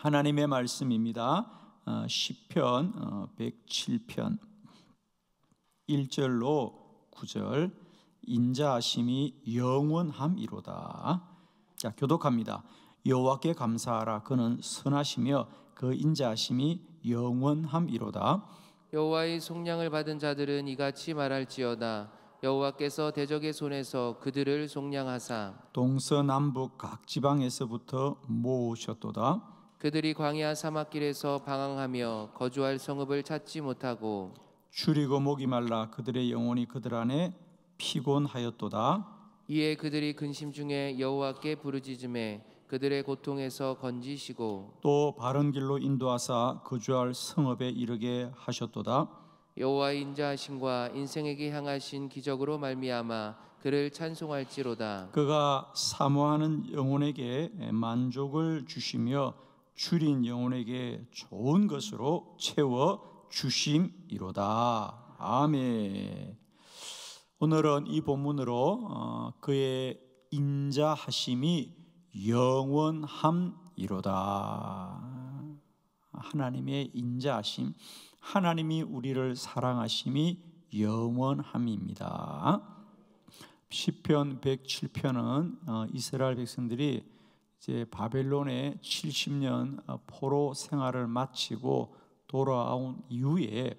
하나님의 말씀입니다. 시편 107편 1절로 9절. 인자하심이 영원함이로다. 자, 교독합니다. 여호와께 감사하라. 그는 선하시며 그 인자하심이 영원함이로다. 여호와의 속량을 받은 자들은 이같이 말할지어다. 여호와께서 대적의 손에서 그들을 속량하사 동서남북 각 지방에서부터 모으셨도다. 그들이 광야 사막길에서 방황하며 거주할 성읍을 찾지 못하고 줄이고 목이 말라 그들의 영혼이 그들 안에 피곤하였도다. 이에 그들이 근심 중에 여호와께 부르짖음에 그들의 고통에서 건지시고 또 바른 길로 인도하사 거주할 성읍에 이르게 하셨도다. 여호와의 인자하심과 인생에게 향하신 기적으로 말미암아 그를 찬송할지로다. 그가 사모하는 영혼에게 만족을 주시며 줄인 영혼에게 좋은 것으로 채워 주심이로다. 아멘. 오늘은 이 본문으로 그의 인자하심이 영원함이로다. 하나님의 인자하심, 하나님이 우리를 사랑하심이 영원함입니다. 시편 107편은 이스라엘 백성들이 이제 바벨론의 70년 포로 생활을 마치고 돌아온 이후에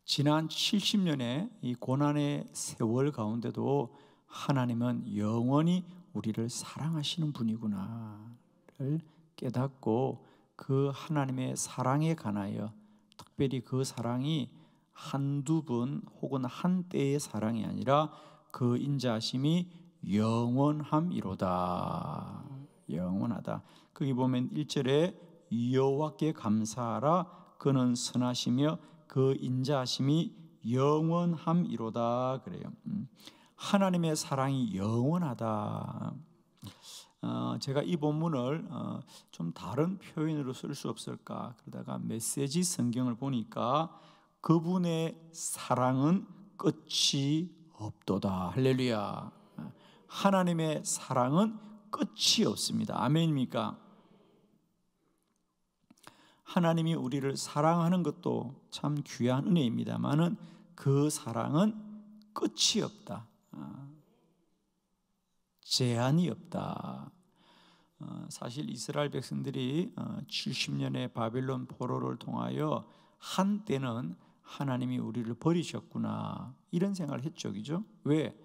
지난 70년의 이 고난의 세월 가운데도 하나님은 영원히 우리를 사랑하시는 분이구나를 깨닫고 그 하나님의 사랑에 관하여 특별히 그 사랑이 한두 분 혹은 한때의 사랑이 아니라 그 인자하심이 영원함이로다. 영원하다. 거기 보면 1절에 여호와께 감사하라. 그는 선하시며 그 인자하심이 영원함이로다 그래요. 하나님의 사랑이 영원하다. 제가 이 본문을 좀 다른 표현으로 쓸 수 없을까 그러다가 메시지 성경을 보니까 그분의 사랑은 끝이 없도다. 할렐루야. 하나님의 사랑은 끝이 없습니다. 아멘입니까? 하나님이 우리를 사랑하는 것도 참 귀한 은혜입니다만은 그 사랑은 끝이 없다. 제한이 없다. 사실 이스라엘 백성들이 70년의 바벨론 포로를 통하여 한때는 하나님이 우리를 버리셨구나 이런 생각을 했죠. 그죠? 왜?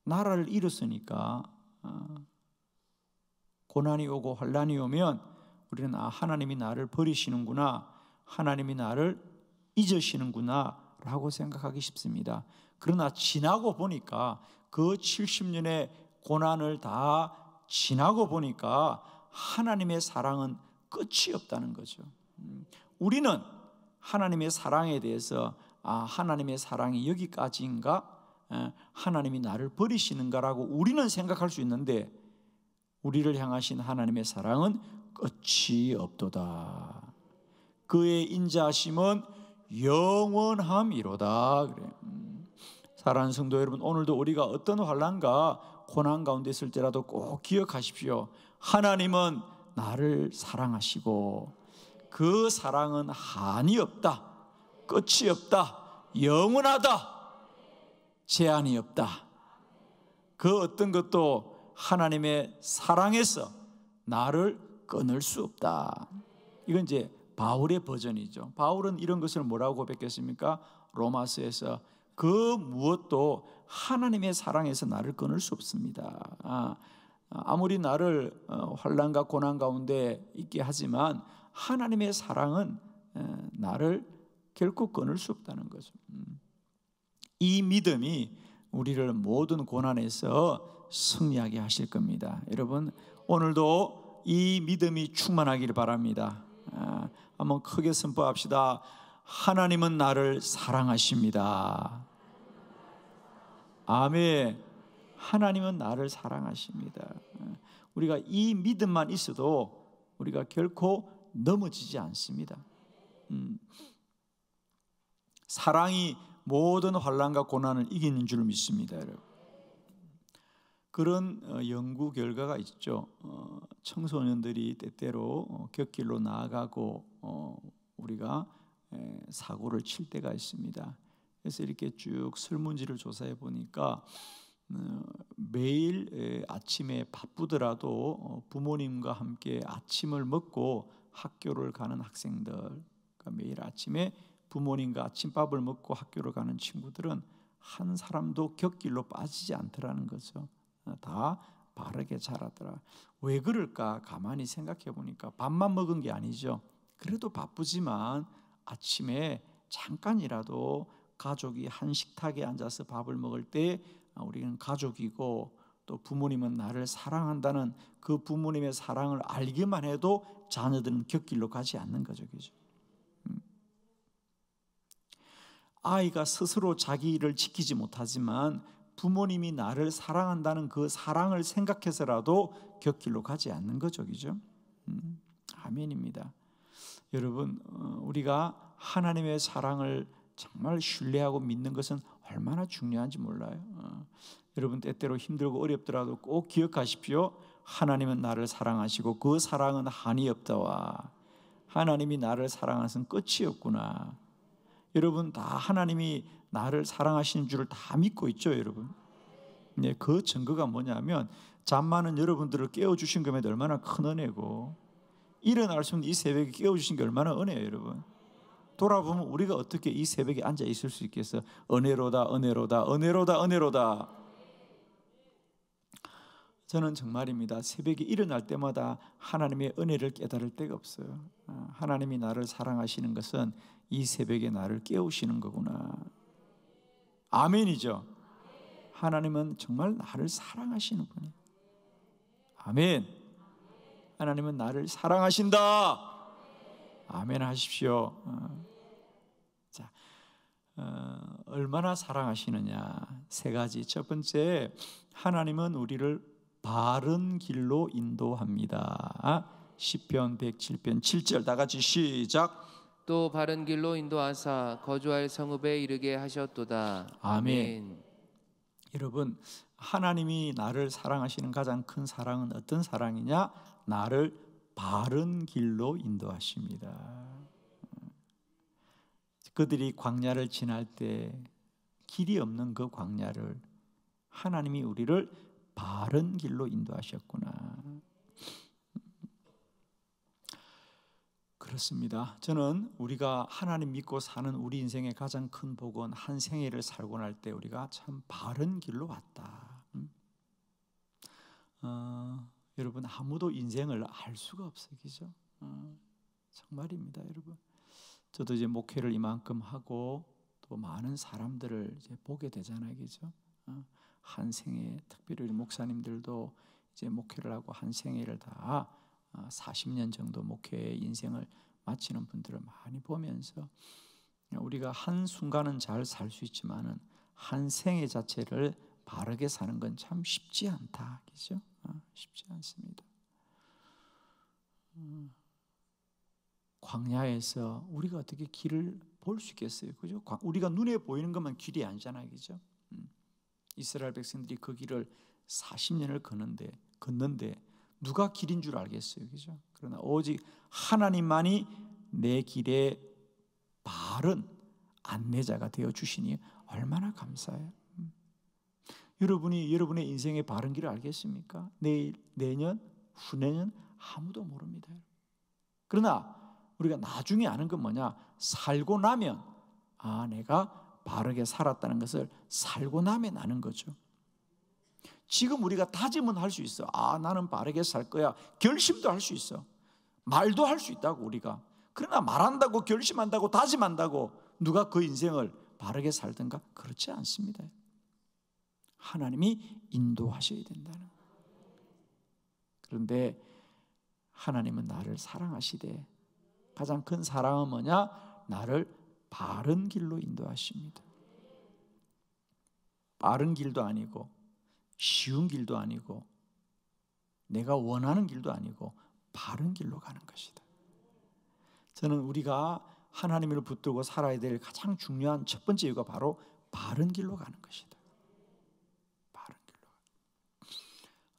나라를 잃었으니까 고난이 오고 환난이 오면 우리는 하나님이 나를 버리시는구나, 하나님이 나를 잊으시는구나 라고 생각하기 쉽습니다. 그러나 지나고 보니까 그 70년의 고난을 다 지나고 보니까 하나님의 사랑은 끝이 없다는 거죠. 우리는 하나님의 사랑에 대해서 하나님의 사랑이 여기까지인가? 하나님이 나를 버리시는가라고 우리는 생각할 수 있는데 우리를 향하신 하나님의 사랑은 끝이 없도다. 그의 인자하심은 영원함이로다. 그래. 사랑하는 성도 여러분, 오늘도 우리가 어떤 환난과 고난 가운데 있을 때라도 꼭 기억하십시오. 하나님은 나를 사랑하시고 그 사랑은 한이 없다, 끝이 없다, 영원하다, 제한이 없다. 그 어떤 것도 하나님의 사랑에서 나를 끊을 수 없다. 이건 이제 바울의 버전이죠. 바울은 이런 것을 뭐라고 고백했습니까? 로마서에서 그 무엇도 하나님의 사랑에서 나를 끊을 수 없습니다. 아무리 나를 환난과 고난 가운데 있게 하지만 하나님의 사랑은 나를 결코 끊을 수 없다는 거죠. 이 믿음이 우리를 모든 고난에서 승리하게 하실 겁니다. 여러분, 오늘도 이 믿음이 충만하기를 바랍니다. 한번 크게 선포합시다. 하나님은 나를 사랑하십니다. 아멘. 하나님은 나를 사랑하십니다. 우리가 이 믿음만 있어도 우리가 결코 넘어지지 않습니다. 사랑이 모든 환난과 고난을 이기는 줄 믿습니다. 여러분. 그런 연구 결과가 있죠. 청소년들이 때때로 곁길로 나아가고 우리가 사고를 칠 때가 있습니다. 그래서 이렇게 쭉 설문지를 조사해 보니까 매일 아침에 바쁘더라도 부모님과 함께 아침을 먹고 학교를 가는 학생들, 그러니까 매일 아침에 부모님과 아침밥을 먹고 학교를 가는 친구들은 한 사람도 곁길로 빠지지 않더라는 거죠. 다 바르게 자라더라. 왜 그럴까 가만히 생각해 보니까 밥만 먹은 게 아니죠. 그래도 바쁘지만 아침에 잠깐이라도 가족이 한 식탁에 앉아서 밥을 먹을 때 우리는 가족이고 또 부모님은 나를 사랑한다는 그 부모님의 사랑을 알기만 해도 자녀들은 곁길로 가지 않는 거죠. 그죠? 아이가 스스로 자기를 지키지 못하지만 부모님이 나를 사랑한다는 그 사랑을 생각해서라도 곁길로 가지 않는 거죠. 그죠? 아멘입니다. 여러분, 우리가 하나님의 사랑을 정말 신뢰하고 믿는 것은 얼마나 중요한지 몰라요. 여러분, 때때로 힘들고 어렵더라도 꼭 기억하십시오. 하나님은 나를 사랑하시고 그 사랑은 한이 없다와 하나님이 나를 사랑하신 끝이 없구나. 여러분, 다 하나님이 나를 사랑하시는 줄을 다 믿고 있죠, 여러분. 네, 그 증거가 뭐냐면 잠 많은 여러분들을 깨워주신 것에 얼마나 큰 은혜고, 일어날 수 있는 이 새벽에 깨워주신 게 얼마나 은혜예요, 여러분. 돌아보면 우리가 어떻게 이 새벽에 앉아 있을 수 있겠어? 은혜로다, 은혜로다, 은혜로다, 은혜로다. 저는 정말입니다. 새벽에 일어날 때마다 하나님의 은혜를 깨달을 때가 없어요. 하나님이 나를 사랑하시는 것은 이 새벽에 나를 깨우시는 거구나. 아멘이죠. 하나님은 정말 나를 사랑하시는 분이에요. 아멘. 하나님은 나를 사랑하신다. 아멘 하십시오. 자, 얼마나 사랑하시느냐. 세 가지. 첫 번째, 하나님은 우리를 바른 길로 인도합니다. 시편 107편 7절 다 같이 시작. 또 바른 길로 인도하사 거주할 성읍에 이르게 하셨도다. 아멘. 여러분, 하나님이 나를 사랑하시는 가장 큰 사랑은 어떤 사랑이냐? 나를 바른 길로 인도하십니다. 그들이 광야를 지날 때 길이 없는 그 광야를 하나님이 우리를 바른 길로 인도하셨구나. 그렇습니다. 저는 우리가 하나님 믿고 사는 우리 인생의 가장 큰 복은 한 생애를 살고 날 때 우리가 참 바른 길로 왔다. 여러분, 아무도 인생을 알 수가 없어요. 그죠? 정말입니다, 여러분. 저도 이제 목회를 이만큼 하고 또 많은 사람들을 이제 보게 되잖아요. 그죠? 한 생애, 특별히 우리 목사님들도 이제 목회를 하고 한 생애를 다 40년 정도 목회 인생을 마치는 분들을 많이 보면서 우리가 한 순간은 잘 살 수 있지만은 한 생애 자체를 바르게 사는 건 참 쉽지 않다. 그죠? 쉽지 않습니다. 광야에서 우리가 어떻게 길을 볼 수 있겠어요? 그죠? 우리가 눈에 보이는 것만 길이 아니잖아요. 그죠? 이스라엘 백성들이 그 길을 40년을 걷는데 누가 길인 줄 알겠어요. 그죠? 그러나 오직 하나님만이 내 길에 바른 안내자가 되어 주시니 얼마나 감사해요. 여러분이 여러분의 인생의 바른 길을 알겠습니까? 내일, 내년, 후내년 아무도 모릅니다. 그러나 우리가 나중에 아는 건 뭐냐? 살고 나면 내가 바르게 살았다는 것을 살고 나면 아는 거죠. 지금 우리가 다짐은 할 수 있어. 나는 바르게 살 거야. 결심도 할 수 있어. 말도 할 수 있다고 우리가. 그러나 말한다고 결심한다고 다짐한다고 누가 그 인생을 바르게 살든가? 그렇지 않습니다. 하나님이 인도하셔야 된다는. 그런데 하나님은 나를 사랑하시되 가장 큰 사랑은 뭐냐? 나를 바른 길로 인도하십니다. 빠른 길도 아니고 쉬운 길도 아니고 내가 원하는 길도 아니고 바른 길로 가는 것이다. 저는 우리가 하나님을 붙들고 살아야 될 가장 중요한 첫 번째 이유가 바로 바른 길로 가는 것이다. 바른 길로.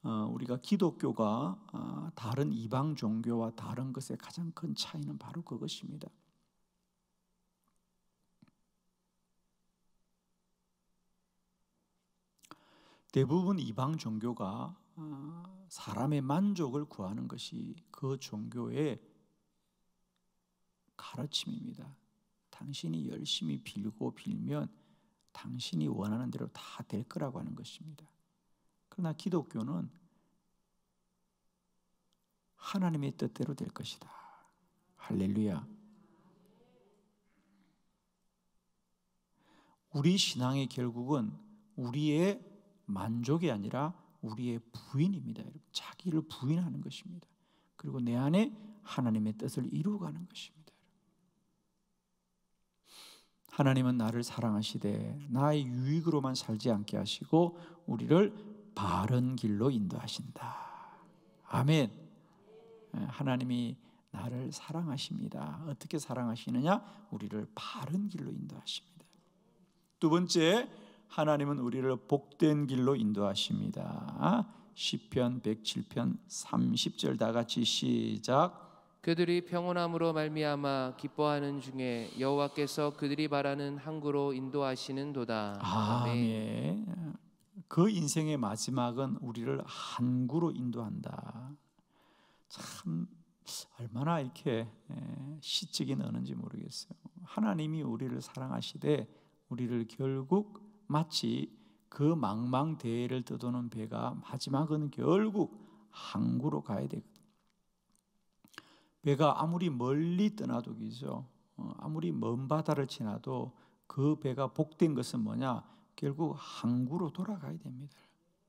우리가 기독교가 다른 이방 종교와 다른 것의 가장 큰 차이는 바로 그것입니다. 대부분 이방 종교가 사람의 만족을 구하는 것이 그 종교의 가르침입니다. 당신이 열심히 빌고 빌면 당신이 원하는 대로 다 될 거라고 하는 것입니다. 그러나 기독교는 하나님의 뜻대로 될 것이다. 할렐루야. 우리 신앙의 결국은 우리의 만족이 아니라 우리의 부인입니다. 여러분. 자기를 부인하는 것입니다. 그리고 내 안에 하나님의 뜻을 이루어가는 것입니다. 하나님은 나를 사랑하시되 나의 유익으로만 살지 않게 하시고 우리를 바른 길로 인도하신다. 아멘. 하나님이 나를 사랑하십니다. 어떻게 사랑하시느냐? 우리를 바른 길로 인도하십니다. 두 번째, 하나님은 우리를 복된 길로 인도하십니다. 시편 107편 30절 다 같이 시작. 그들이 평온함으로 말미암아 기뻐하는 중에 여호와께서 그들이 바라는 항구로 인도하시는도다. 아멘. 그 인생의 마지막은 우리를 항구로 인도한다. 참 얼마나 이렇게 시적이 느는지 모르겠어요. 하나님이 우리를 사랑하시되 우리를 결국 마치 그 망망대해를 떠도는 배가 마지막은 결국 항구로 가야 되거든요. 배가 아무리 멀리 떠나도 기죠. 아무리 먼 바다를 지나도 그 배가 복된 것은 뭐냐? 결국 항구로 돌아가야 됩니다.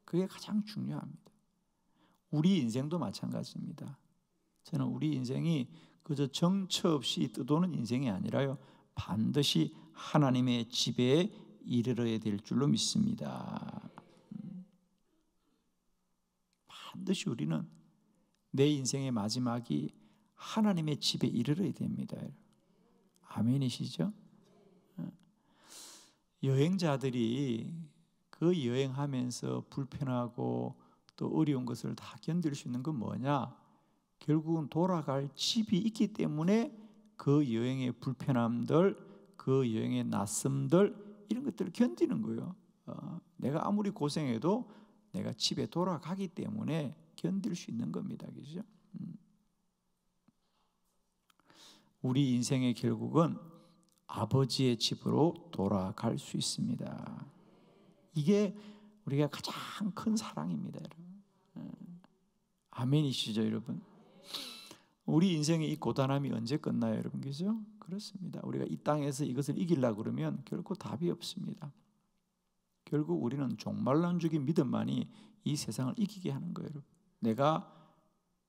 그게 가장 중요합니다. 우리 인생도 마찬가지입니다. 저는 우리 인생이 그저 정처 없이 떠도는 인생이 아니라요, 반드시 하나님의 집에 이르러야 될 줄로 믿습니다. 반드시 우리는 내 인생의 마지막이 하나님의 집에 이르러야 됩니다. 아멘이시죠? 여행자들이 그 여행하면서 불편하고 또 어려운 것을 다 견딜 수 있는 건 뭐냐? 결국은 돌아갈 집이 있기 때문에 그 여행의 불편함들, 그 여행의 낯섦들 이런 것들을 견디는 거예요. 내가 아무리 고생해도 내가 집에 돌아가기 때문에 견딜 수 있는 겁니다. 그죠? 우리 인생의 결국은 아버지의 집으로 돌아갈 수 있습니다. 이게 우리가 가장 큰 사랑입니다, 여러분. 아멘이시죠, 여러분? 우리 인생의 이 고단함이 언제 끝나요, 여러분? 그죠? 그렇습니다. 우리가 이 땅에서 이것을 이기려고 그러면 결코 답이 없습니다. 결국 우리는 종말론적인 믿음만이 이 세상을 이기게 하는 거예요, 여러분. 내가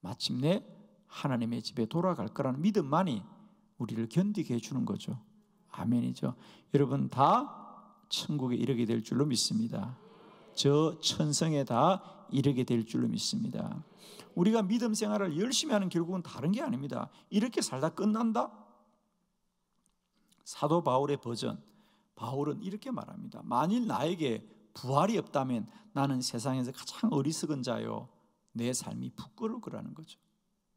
마침내 하나님의 집에 돌아갈 거라는 믿음만이 우리를 견디게 해주는 거죠. 아멘이죠. 여러분 다 천국에 이르게 될 줄로 믿습니다. 저 천성에 다 이르게 될 줄로 믿습니다. 우리가 믿음 생활을 열심히 하는 결국은 다른 게 아닙니다. 이렇게 살다 끝난다? 사도 바울의 버전, 바울은 이렇게 말합니다. 만일 나에게 부활이 없다면 나는 세상에서 가장 어리석은 자요, 내 삶이 부끄러울 거라는 거죠.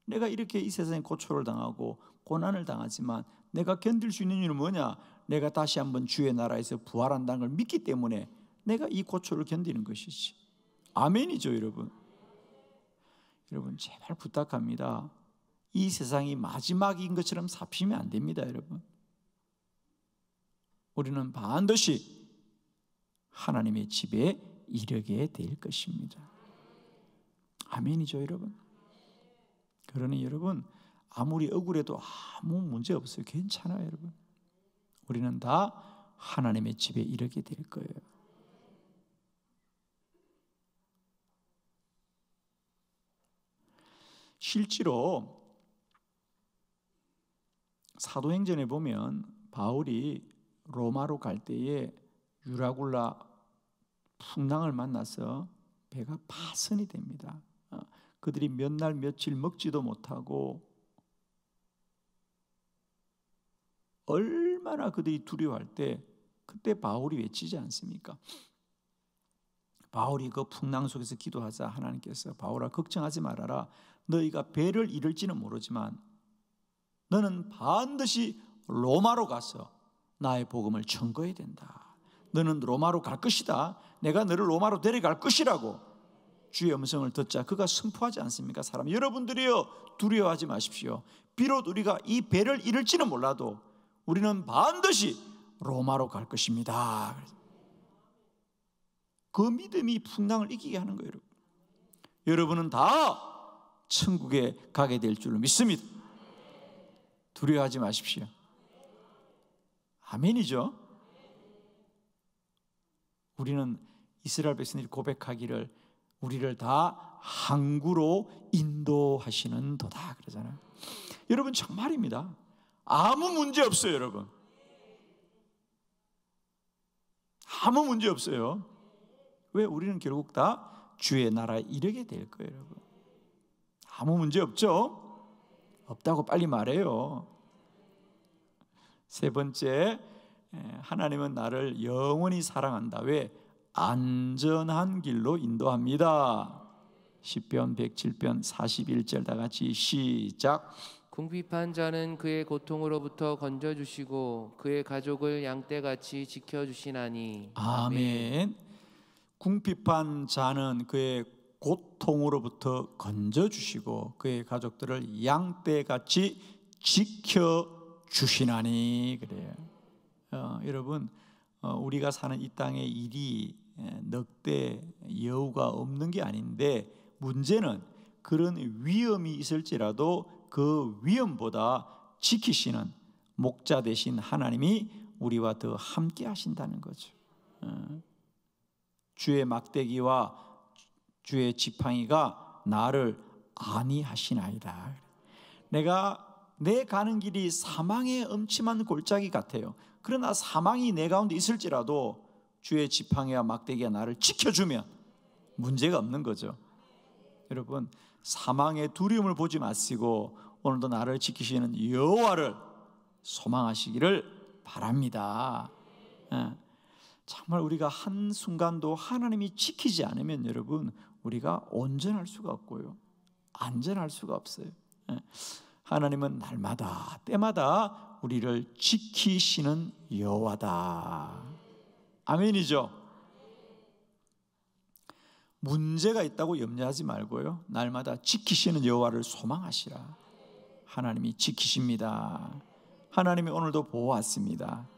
내가 이렇게 이 세상에 고초를 당하고 고난을 당하지만 내가 견딜 수 있는 이유는 뭐냐? 내가 다시 한번 주의 나라에서 부활한다는 걸 믿기 때문에 내가 이 고초를 견디는 것이지. 아멘이죠, 여러분. 여러분 제발 부탁합니다. 이 세상이 마지막인 것처럼 삽시면 안 됩니다, 여러분. 우리는 반드시 하나님의 집에 이르게 될 것입니다. 아멘이죠, 여러분. 그러니 여러분 아무리 억울해도 아무 문제 없어요. 괜찮아요, 여러분. 우리는 다 하나님의 집에 이르게 될 거예요. 실제로 사도행전에 보면 바울이 로마로 갈 때에 유라굴라 풍랑을 만나서 배가 파선이 됩니다. 그들이 몇 날 며칠 먹지도 못하고 얼마나 그들이 두려워할 때 그때 바울이 외치지 않습니까? 바울이 그 풍랑 속에서 기도하자 하나님께서 바울아 걱정하지 말아라. 너희가 배를 잃을지는 모르지만 너는 반드시 로마로 가서 나의 복음을 전거해야 된다. 너는 로마로 갈 것이다. 내가 너를 로마로 데려갈 것이라고 주의 음성을 듣자 그가 선포하지 않습니까? 사람 여러분들이여 두려워하지 마십시오. 비록 우리가 이 배를 잃을지는 몰라도 우리는 반드시 로마로 갈 것입니다. 그 믿음이 풍랑을 이기게 하는 거예요. 여러분은 다 천국에 가게 될 줄로 믿습니다. 두려워하지 마십시오. 아멘이죠. 우리는 이스라엘 백성들이 고백하기를 우리를 다 항구로 인도하시는 도다 그러잖아요. 여러분 정말입니다. 아무 문제 없어요. 여러분 아무 문제 없어요. 왜? 우리는 결국 다 주의 나라에 이르게 될 거예요. 여러분 아무 문제 없죠? 없다고 빨리 말해요. 세 번째, 하나님은 나를 영원히 사랑한다. 왜? 안전한 길로 인도합니다. 시편 107편 41절 다 같이 시작. 궁핍한 자는 그의 고통으로부터 건져주시고 그의 가족을 양떼같이 지켜주시나니. 아멘. 궁핍한 자는 그의 고통으로부터 건져주시고 그의 가족들을 양떼같이 지켜주시나니. 그래요. 여러분 우리가 사는 이 땅의 일이 넉대 여우가 없는 게 아닌데 문제는 그런 위험이 있을지라도 그 위험보다 지키시는 목자 되신 하나님이 우리와 더 함께 하신다는 거죠. 주의 막대기와 주의 지팡이가 나를 안위하시나이다. 내 가는 길이 사망의 음침한 골짜기 같아요. 그러나 사망이 내 가운데 있을지라도 주의 지팡이와 막대기가 나를 지켜주면 문제가 없는 거죠. 여러분 사망의 두려움을 보지 마시고 오늘도 나를 지키시는 여호와를 소망하시기를 바랍니다. 정말 우리가 한순간도 하나님이 지키지 않으면 여러분 우리가 온전할 수가 없고요 안전할 수가 없어요. 하나님은 날마다 때마다 우리를 지키시는 여호와다. 아멘이죠. 문제가 있다고 염려하지 말고요 날마다 지키시는 여호와를 소망하시라. 하나님이 지키십니다. 하나님이 오늘도 보호하십니다.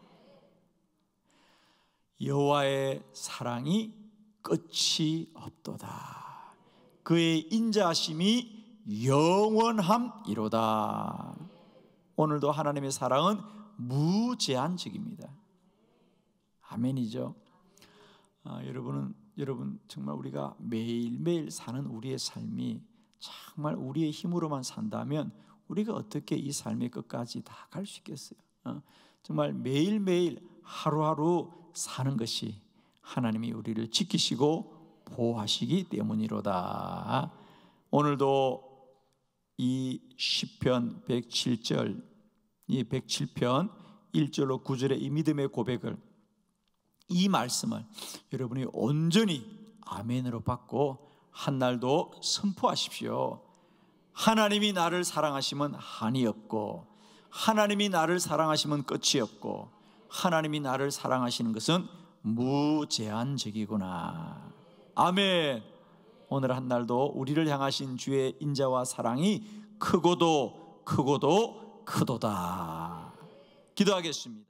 여호와의 사랑이 끝이 없도다. 그의 인자하심이 영원함이로다. 오늘도 하나님의 사랑은 무제한적입니다. 아멘이죠. 여러분 정말 우리가 매일매일 사는 우리의 삶이 정말 우리의 힘으로만 산다면 우리가 어떻게 이 삶의 끝까지 다 갈 수 있겠어요? 정말 매일매일 하루하루 사는 것이 하나님이 우리를 지키시고 보호하시기 때문이로다. 오늘도 이 시편 107절, 이 107편 1절로 9절의 이 믿음의 고백을, 이 말씀을 여러분이 온전히 아멘으로 받고 한날도 선포하십시오. 하나님이 나를 사랑하시면 한이 없고, 하나님이 나를 사랑하시면 끝이 없고, 하나님이 나를 사랑하시는 것은 무제한적이구나. 아멘. 오늘 한날도 우리를 향하신 주의 인자와 사랑이 크고도 크고도 크도다. 기도하겠습니다.